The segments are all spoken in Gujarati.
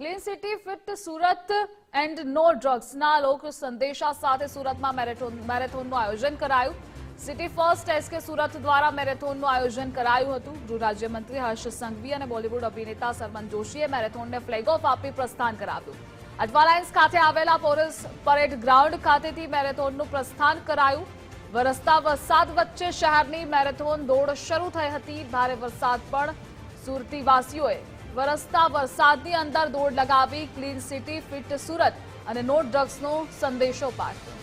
Clean city fit Surat and no ડ્રગ્સના લોક સંદેશા સાથે સુરતમાં મેરેથોનનું આયોજન કરાયું. સિટી ફર્સ્ટ એસકે સુરત દ્વારા મેરેથોનનું આયોજન કરાયું હતું. ગૃહ રાજ્યમંત્રી હર્ષ સંઘવી અને બોલિવૂડ અભિનેતા સરમન જોશીએ મેરેથોનને ફ્લેગ ઓફ આપી પ્રસ્થાન કરાવ્યું. અડવા લાઇન્સ ખાતે આવેલા પોલીસ પરેડ ગ્રાઉન્ડ ખાતેથી મેરેથોનનું પ્રસ્થાન કરાયું. વરસતા વરસાદ વચ્ચે શહેરની મેરેથોન દોડ શરૂ થઈ હતી. ભારે વરસાદ પણ સુરતીવાસીઓએ વરસતા વરસાદની અંદર દોડ લગાવી ક્લીન સિટી ફિટ સુરત અને નો ડ્રગ્સનો સંદેશો પાઠવ્યો.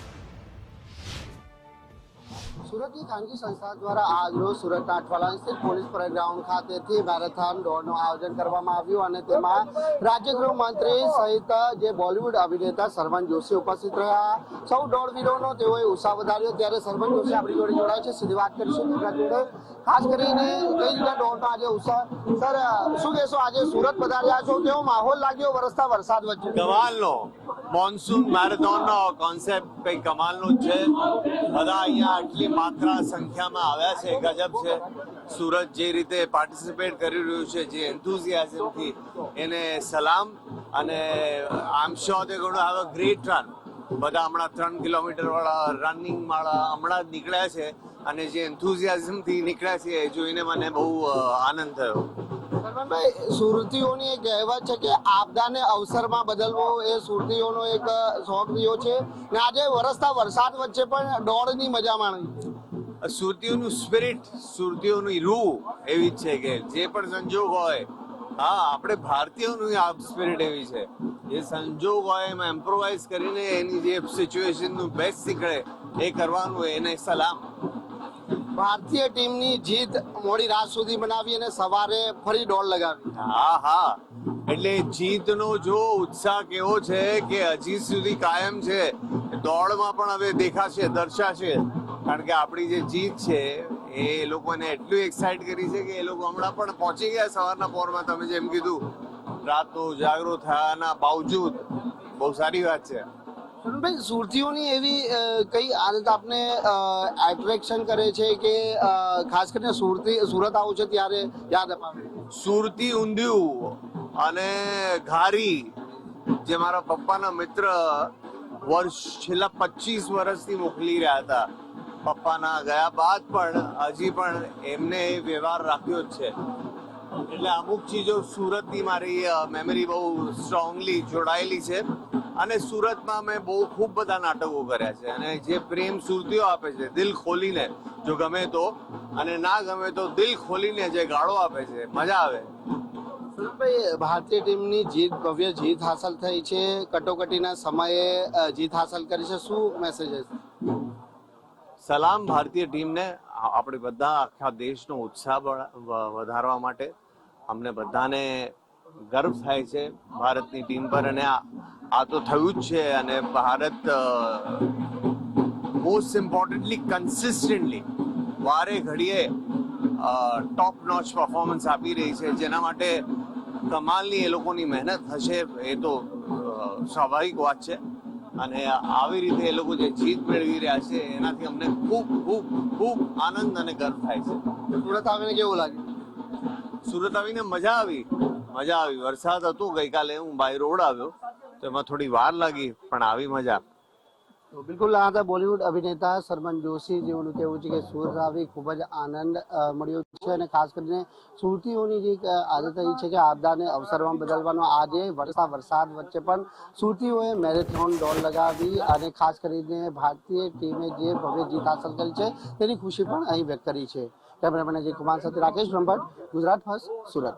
સુરતની ખાનગી સંસ્થા દ્વારા આજરોજ સુરતના અઠવાલા સ્થિત પોલીસ પરેડ ગ્રાઉન્ડ ખાતેથી મેરેથોન દોડનું આયોજન કરવામાં આવ્યું અને તેમાં રાજ્ય ગૃહમંત્રી સહિત જે બોલિવૂડ અભિનેતા સરમન જોશી ઉપસ્થિત રહ્યા. સૌ દોડવીરોનો તેઓએ ઉત્સાહ વધાર્યો. ત્યારે સરમન જોશી આપણી જોડે જોડાય છે, સીધી વાત કરીશું તેમના જોડે. ખાસ કરીને કઈ રીતે દોડનો આજે ઉત્સાહ, સર શું કહેશો, આજે સુરત પધાર્યા છો, કેવો માહોલ લાગ્યો વરસતા વરસાદ વચ્ચે? કમાલનો મોન્સૂન મેરેથોનનો કોન્સેપ્ટ કઈ કમાલનો જ છે. બધા અહીંયા આટલી માત્રા સંખ્યામાં આવ્યા છે, ગજબ છે. સુરત જે રીતે પાર્ટિસિપેટ કરી રહ્યું છે, જે એન્થુઝિયાઝમથી, એને સલામ. અને I am sure they going to have a great run. બધા હમણાં 3 કિલોમીટર વાળા રનિંગ વાળા હમણાં જ નીકળ્યા છે અને જે એન્થુઝિયાઝમથી નીકળ્યા છે એ જોઈને મને બહુ આનંદ થયો. સરમનભાઈ, સુરતીઓની એક કહેવત છે કે આપદાને અવસરમાં બદલવો એ સુરતીઓનો એક શોખ રહ્યો છે ને આજે વરસતા વરસાદ વચ્ચે પણ દોડની મજા માણી. સુરતીઓનું સ્પિરિટ, સુરતીઓની રૂહ એવી જ છે કે જે પણ સંજોગ હોય, હા, આપણે ભારતીયોનું આ સ્પિરિટ એવી છે, જે સંજોગ હોય એમાં ઇમ્પ્રોવાઇઝ કરીને એની જે સિચ્યુએશનનું બેસ્ટ નીકળે એ કરવાનું, એને સલામ. ભારતીય ટીમની જીત મોડી રાત સુધી બનાવી અને સવારે ફરી દોડ લગાવી. હા, એટલે જીતનો જો ઉત્સાહ કેવો છે કે હજી સુધી કાયમ છે. દોડમાં પણ હવે દેખાશે, દર્શાશે. કારણ કે આપણી જે જીત છે એ લોકોને એટલું એક્સાઇટ કરી છે કે એ લોકો હમણાં પણ પહોંચી ગયા સવારના પોરમાં. તમે જેમ કીધું, રાતનો ઉજાગરો થયાના બાવજૂદ બહુ સારી વાત છે. ભાઈ, સુરતીઓની એવી કઈ આદત આપને એટ્રેક્શન કરે છે કે ખાસ કરીને સુરત આવું છે ત્યારે યાદ અપાવે? સુરતી ઊંધિયું અને ઘારી, જે મારા પપ્પાના મિત્ર છેલ્લા 25 વર્ષથી મોકલી રહ્યા હતા. પપ્પાના ગયા બાદ પણ હજી પણ એમને એ વ્યવહાર રાખ્યો જ છે. એટલે અમુક ચીજો સુરતની મારી મેમરી બહુ સ્ટ્રોંગલી જોડાયેલી છે. અને સુરતમાં મેં ખૂબ બધા નાટકો કર્યા છે અને જે પ્રેમ સુરતીઓ આપે છે દિલ ખોલીને, જો ગમે તો, અને ના ગમે તો દિલ ખોલીને જે ગાળો આપે છે, મજા આવે. ભાઈ, ભારતીય ટીમની જીત, ભવ્ય જીત હાંસલ થઈ છે, કટોકટીના સમયે જીત હાંસલ કરી છે, શું મેસેજ હશે? સલામ ભારતીય ટીમને. આપણે બધા આખા દેશનો ઉત્સાહ વધારવા માટે અમને બધાને ગર્વ થાય છે ભારતની ટીમ પર. અને આ તો થયું જ છે. અને ભારત મોસ્ટ ઇમ્પોર્ટન્ટલી કન્સિસ્ટન્ટલી વારે ઘડીએ ટોપ નોચ પરફોર્મન્સ આપી રહી છે, જેના માટે કમાલની એ લોકોની મહેનત હશે, એ તો સ્વાભાવિક વાત છે. અને આવી રીતે એ લોકો જે જીત મેળવી રહ્યા છે એનાથી અમને ખૂબ ખૂબ ખૂબ આનંદ અને ગર્વ થાય છે. સુરત આવીને કેવું લાગ્યું? સુરત આવીને મજા આવી. વરસાદ હતો ગઈકાલે, હું બાય રોડ આવ્યો તો એમાં થોડી વાર લાગી, પણ આવી મજા. તો બિલકુલ આ હતા બોલિવૂડ અભિનેતા સરમન જોશી, જેઓનું કહેવું છે કે સુરત આવી ખૂબ જ આનંદ મળ્યો છે. અને ખાસ કરીને સુરતીઓની જે આદત એ છે કે આપદાને અવસરમાં બદલવાનો. આજે વરસતા વરસાદ વચ્ચે પણ સુરતીઓએ મેરેથોન દોડ લગાવી અને ખાસ કરીને ભારતીય ટીમે જે ભવ્ય જીત હાંસલ કરી છે તેની ખુશી પણ અહીં વ્યક્ત કરી છે. કેમેરામેન અજય કુમાર સાથે રાકેશ બ્રહ્મભટ્ટ, ગુજરાત ફર્સ્ટ, સુરત.